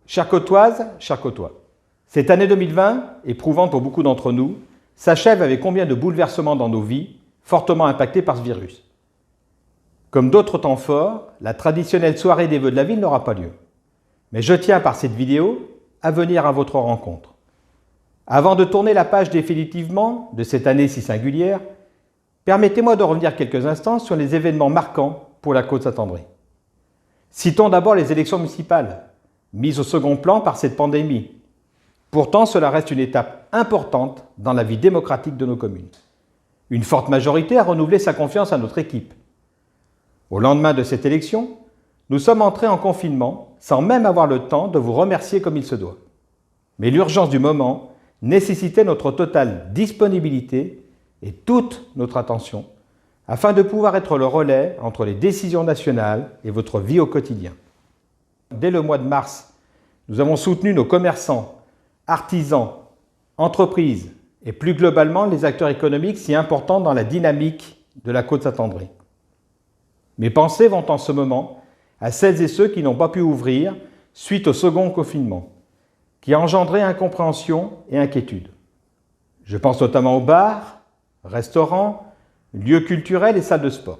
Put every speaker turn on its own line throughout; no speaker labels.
Chères Côtoises, chers Côtois, cette année 2020, éprouvante pour beaucoup d'entre nous, s'achève avec combien de bouleversements dans nos vies, fortement impactés par ce virus. Comme d'autres temps forts, la traditionnelle soirée des vœux de la ville n'aura pas lieu. Mais je tiens par cette vidéo à venir à votre rencontre. Avant de tourner la page définitivement de cette année si singulière, permettez-moi de revenir quelques instants sur les événements marquants pour la Côte-Saint-André. Citons d'abord les élections municipales, mises au second plan par cette pandémie. Pourtant, cela reste une étape importante dans la vie démocratique de nos communes. Une forte majorité a renouvelé sa confiance à notre équipe. Au lendemain de cette élection, nous sommes entrés en confinement sans même avoir le temps de vous remercier comme il se doit. Mais l'urgence du moment nécessitait notre totale disponibilité et toute notre attention afin de pouvoir être le relais entre les décisions nationales et votre vie au quotidien. Dès le mois de mars, nous avons soutenu nos commerçants, artisans, entreprises et plus globalement les acteurs économiques si importants dans la dynamique de la Côte-Saint-André. Mes pensées vont en ce moment à celles et ceux qui n'ont pas pu ouvrir suite au second confinement, qui a engendré incompréhension et inquiétude. Je pense notamment aux bars, restaurants, lieux culturels et salles de sport.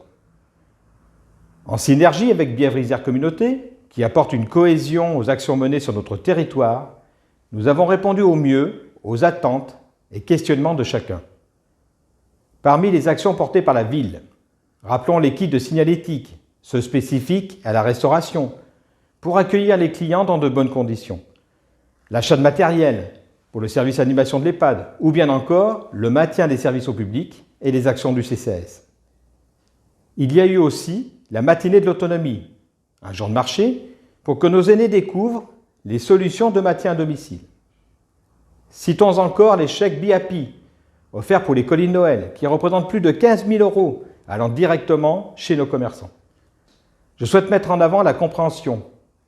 En synergie avec Bièvre-Isère Communauté, qui apporte une cohésion aux actions menées sur notre territoire, nous avons répondu au mieux aux attentes et questionnements de chacun. Parmi les actions portées par la ville, rappelons les kits de signalétique, ceux spécifiques à la restauration, pour accueillir les clients dans de bonnes conditions, l'achat de matériel pour le service animation de l'EHPAD, ou bien encore le maintien des services au public et les actions du CCAS. Il y a eu aussi la matinée de l'autonomie, un jour de marché pour que nos aînés découvrent les solutions de maintien à domicile. Citons encore les chèques BIAPI, offerts pour les colis de Noël, qui représentent plus de 15 000 € allant directement chez nos commerçants. Je souhaite mettre en avant la compréhension,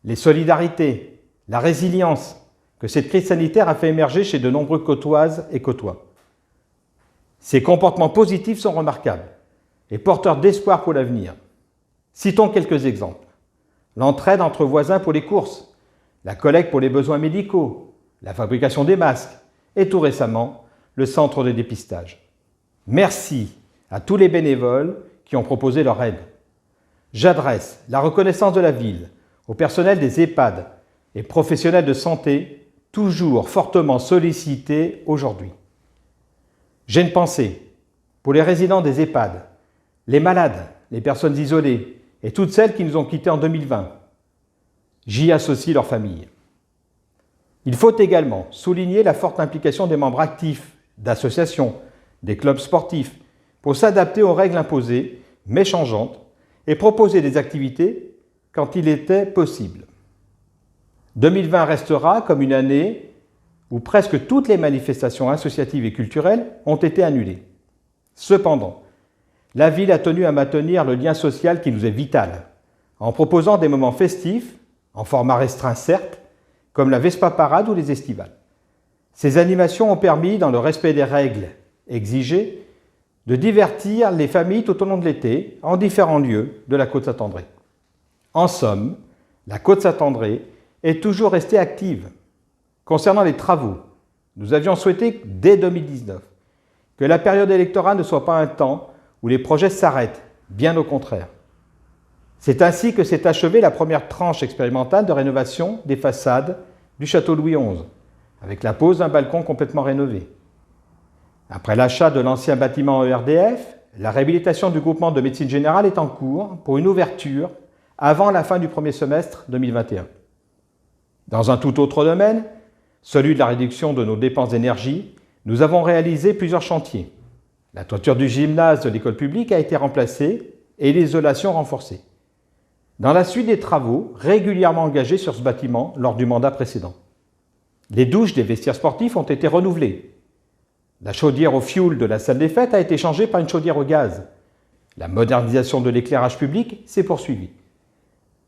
les solidarités, la résilience que cette crise sanitaire a fait émerger chez de nombreux Côtoises et Côtois. Ces comportements positifs sont remarquables et porteurs d'espoir pour l'avenir. Citons quelques exemples. L'entraide entre voisins pour les courses, la collecte pour les besoins médicaux, la fabrication des masques et tout récemment, le centre de dépistage. Merci à tous les bénévoles qui ont proposé leur aide. J'adresse la reconnaissance de la ville au personnel des EHPAD et professionnels de santé, toujours fortement sollicités aujourd'hui. J'ai une pensée pour les résidents des EHPAD, les malades, les personnes isolées et toutes celles qui nous ont quittés en 2020. J'y associe leurs familles. Il faut également souligner la forte implication des membres actifs d'associations, des clubs sportifs, pour s'adapter aux règles imposées, mais changeantes, et proposer des activités quand il était possible. 2020 restera comme une année où presque toutes les manifestations associatives et culturelles ont été annulées. Cependant, la ville a tenu à maintenir le lien social qui nous est vital, en proposant des moments festifs, en format restreint certes, comme la Vespa Parade ou les estivales. Ces animations ont permis, dans le respect des règles exigées, de divertir les familles tout au long de l'été en différents lieux de la Côte-Saint-André. En somme, la Côte-Saint-André est toujours restée active. Concernant les travaux, nous avions souhaité dès 2019 que la période électorale ne soit pas un temps où les projets s'arrêtent, bien au contraire. C'est ainsi que s'est achevée la première tranche expérimentale de rénovation des façades du château Louis XI, avec la pose d'un balcon complètement rénové. Après l'achat de l'ancien bâtiment ERDF, la réhabilitation du groupement de médecine générale est en cours pour une ouverture avant la fin du premier semestre 2021. Dans un tout autre domaine, celui de la réduction de nos dépenses d'énergie, nous avons réalisé plusieurs chantiers. La toiture du gymnase de l'école publique a été remplacée et l'isolation renforcée. Dans la suite des travaux régulièrement engagés sur ce bâtiment lors du mandat précédent. Les douches des vestiaires sportifs ont été renouvelées. La chaudière au fioul de la salle des fêtes a été changée par une chaudière au gaz. La modernisation de l'éclairage public s'est poursuivie.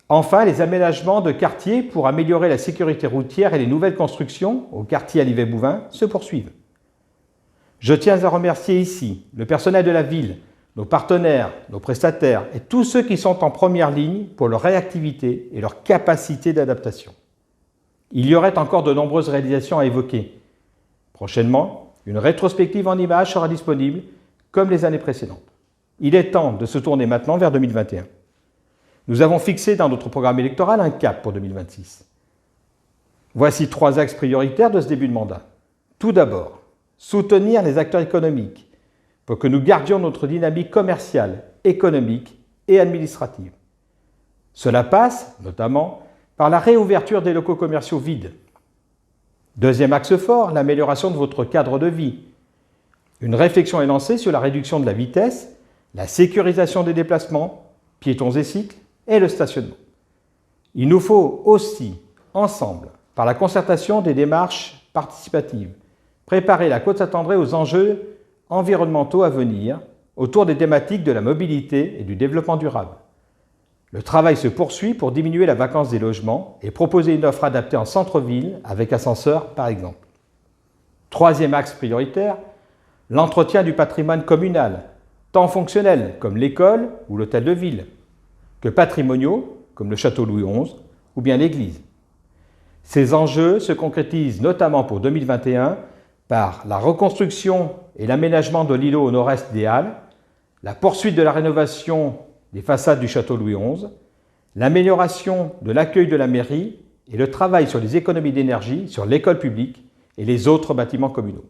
Enfin, les aménagements de quartiers pour améliorer la sécurité routière et les nouvelles constructions au quartier Alivet-Bouvin se poursuivent. Je tiens à remercier ici le personnel de la ville, nos partenaires, nos prestataires et tous ceux qui sont en première ligne pour leur réactivité et leur capacité d'adaptation. Il y aurait encore de nombreuses réalisations à évoquer. Prochainement, une rétrospective en images sera disponible, comme les années précédentes. Il est temps de se tourner maintenant vers 2021. Nous avons fixé dans notre programme électoral un cap pour 2026. Voici 3 axes prioritaires de ce début de mandat. Tout d'abord, soutenir les acteurs économiques pour que nous gardions notre dynamique commerciale, économique et administrative. Cela passe, notamment, par la réouverture des locaux commerciaux vides. Deuxième axe fort, l'amélioration de votre cadre de vie. Une réflexion est lancée sur la réduction de la vitesse, la sécurisation des déplacements, piétons et cycles, et le stationnement. Il nous faut aussi, ensemble, par la concertation des démarches participatives, préparer la Côte-Saint-André aux enjeux environnementaux à venir autour des thématiques de la mobilité et du développement durable. Le travail se poursuit pour diminuer la vacance des logements et proposer une offre adaptée en centre-ville avec ascenseur par exemple. Troisième axe prioritaire, l'entretien du patrimoine communal, tant fonctionnels comme l'école ou l'hôtel de ville, que patrimoniaux comme le château Louis XI ou bien l'église. Ces enjeux se concrétisent notamment pour 2021 par la reconstruction et l'aménagement de l'îlot au nord-est des Halles, la poursuite de la rénovation des façades du château Louis XI, l'amélioration de l'accueil de la mairie et le travail sur les économies d'énergie sur l'école publique et les autres bâtiments communaux.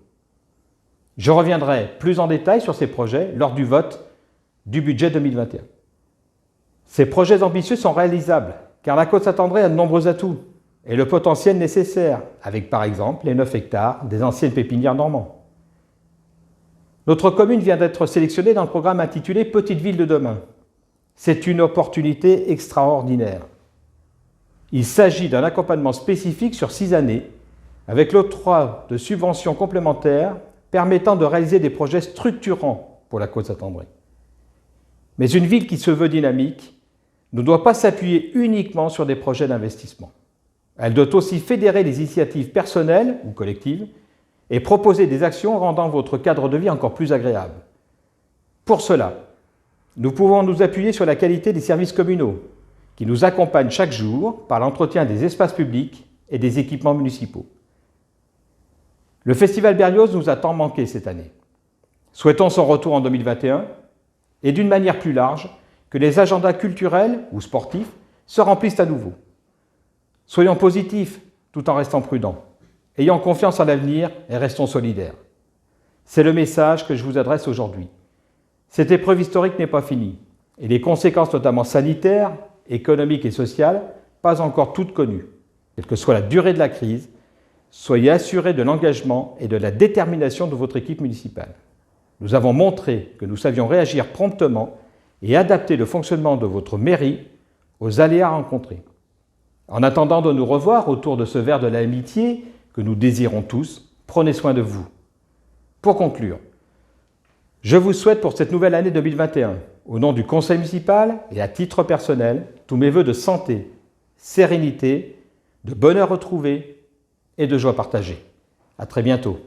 Je reviendrai plus en détail sur ces projets lors du vote du budget 2021. Ces projets ambitieux sont réalisables car la Côte-Saint-André a de nombreux atouts et le potentiel nécessaire, avec par exemple les 9 hectares des anciennes pépinières normands. Notre commune vient d'être sélectionnée dans le programme intitulé « Petite ville de demain ». C'est une opportunité extraordinaire. Il s'agit d'un accompagnement spécifique sur 6 années, avec l'octroi de subventions complémentaires permettant de réaliser des projets structurants pour la Côte-Saint-André. Mais une ville qui se veut dynamique ne doit pas s'appuyer uniquement sur des projets d'investissement. Elle doit aussi fédérer les initiatives personnelles ou collectives et proposer des actions rendant votre cadre de vie encore plus agréable. Pour cela, nous pouvons nous appuyer sur la qualité des services communaux qui nous accompagnent chaque jour par l'entretien des espaces publics et des équipements municipaux. Le Festival Berlioz nous a tant manqué cette année. Souhaitons son retour en 2021 et d'une manière plus large, que les agendas culturels ou sportifs se remplissent à nouveau. Soyons positifs tout en restant prudents. Ayons confiance en l'avenir et restons solidaires. C'est le message que je vous adresse aujourd'hui. Cette épreuve historique n'est pas finie et les conséquences notamment sanitaires, économiques et sociales, pas encore toutes connues. Quelle que soit la durée de la crise, soyez assurés de l'engagement et de la détermination de votre équipe municipale. Nous avons montré que nous savions réagir promptement et adapter le fonctionnement de votre mairie aux aléas rencontrés. En attendant de nous revoir autour de ce verre de l'amitié que nous désirons tous, prenez soin de vous. Pour conclure, je vous souhaite pour cette nouvelle année 2021, au nom du conseil municipal et à titre personnel, tous mes vœux de santé, sérénité, de bonheur retrouvé et de joie partagée. À très bientôt.